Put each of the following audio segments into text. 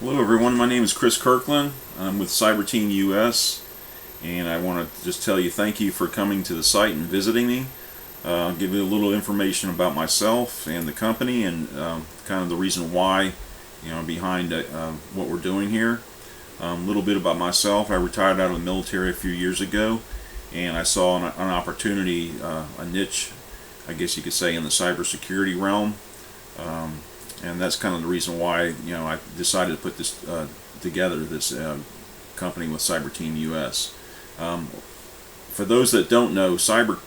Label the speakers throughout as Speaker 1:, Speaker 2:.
Speaker 1: Hello everyone, my name is Chris Kirkland. I'm with CyberteamUS, and I want to just tell you thank you for coming to the site and visiting me. I'll give you a little information about myself and the company and kind of the reason why, behind what we're doing here. A little bit about myself. I retired out of the military a few years ago, and I saw an opportunity, a niche, I guess you could say, in the cybersecurity realm. And that's kind of the reason why I decided to put this together, this company with CyberteamUS. For those that don't know, cyber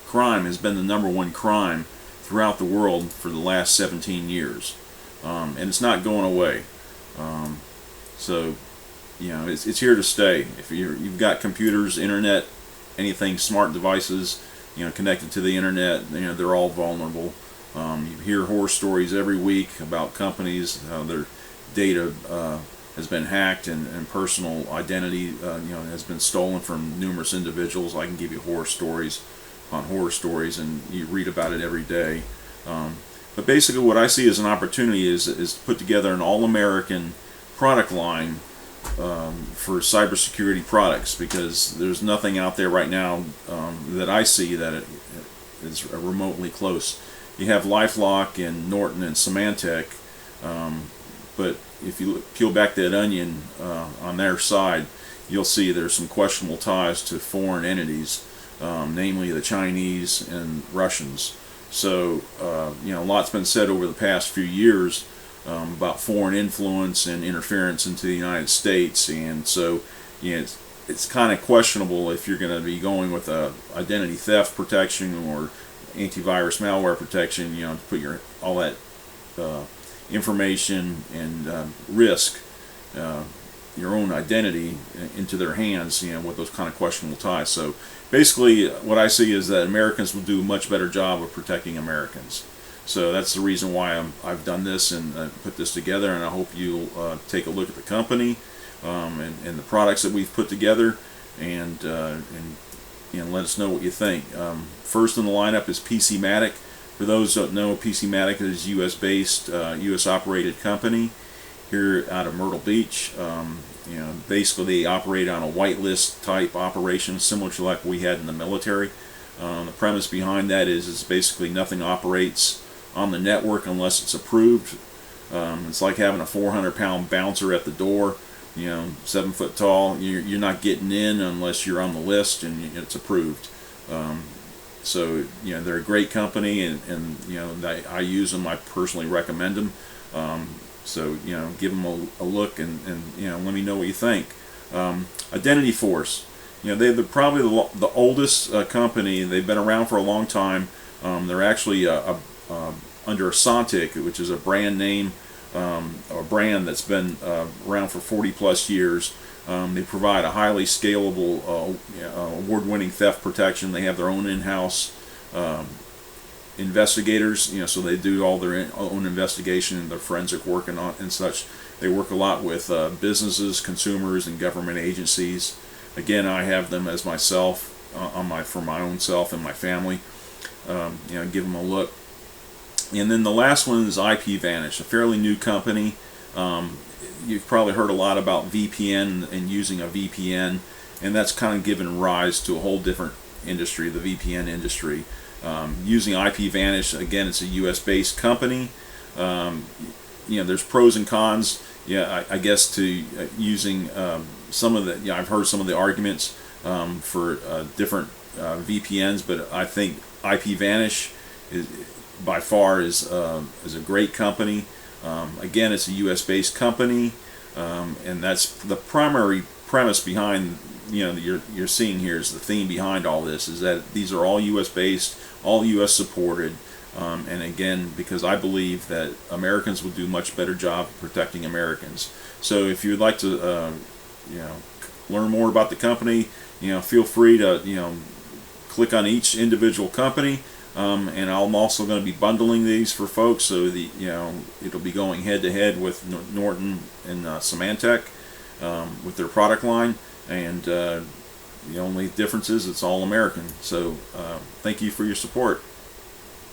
Speaker 1: crime has been the #1 crime throughout the world for the last 17 years, and it's not going away. So it's here to stay. If you've got computers, internet, anything, smart devices, connected to the internet, they're all vulnerable. You hear horror stories every week about companies, how their data has been hacked and personal identity has been stolen from numerous individuals. I can give you horror stories on horror stories, and you read about it every day. But basically what I see as an opportunity is to put together an all-American product line for cybersecurity products, because there's nothing out there right now that I see that is remotely close. You have LifeLock and Norton and Symantec, but if you peel back that onion on their side, you'll see there's some questionable ties to foreign entities, namely the Chinese and Russians. So a lot's been said over the past few years about foreign influence and interference into the United States, and so it's kind of questionable if you're going to be going with identity theft protection or antivirus malware protection, to put all that information and risk your own identity into their hands, with those kind of questionable ties. So basically what I see is that Americans will do a much better job of protecting Americans. So that's the reason why I've done this and put this together, and I hope you'll take a look at the company and the products that we've put together, and let us know what you think. First in the lineup is PCmatic. For those that don't know, PCmatic is US-based, US-operated company here out of Myrtle Beach. Basically they operate on a whitelist type operation, similar to like we had in the military. The premise behind that is basically nothing operates on the network unless it's approved. It's like having a 400-pound bouncer at the door, 7 foot tall. You're not getting in unless you're on the list and it's approved. So they're a great company, and I use them. I personally recommend them. So give them a look and let me know what you think. Identity Force, they're probably the oldest company. They've been around for a long time. They're actually under Sontiq, which is a brand name, a brand that's been around for 40+ years. They provide a highly scalable, award-winning theft protection. They have their own in-house investigators, so they do all their own investigation and their forensic work and such. They work a lot with businesses, consumers, and government agencies. Again, I have them as myself, for my own self and my family. Give them a look. And then the last one is IPVanish, a fairly new company. You've probably heard a lot about VPN and using a VPN, and that's kind of given rise to a whole different industry, the VPN industry. Using IPVanish, again, it's a US-based company. There's pros and cons. I guess to using some of the, I've heard some of the arguments for different VPNs, but I think IPVanish is by far is a great company. Again, it's a US-based company, and that's the primary premise behind you're seeing here. Is the theme behind all this is that these are all US-based, all US supported, and again, because I believe that Americans will do a much better job of protecting Americans. So if you'd like to learn more about the company, feel free to click on each individual company. And I'm also going to be bundling these for folks, so it'll be going head to head with Norton and Symantec with their product line, and the only difference is it's all American. So thank you for your support.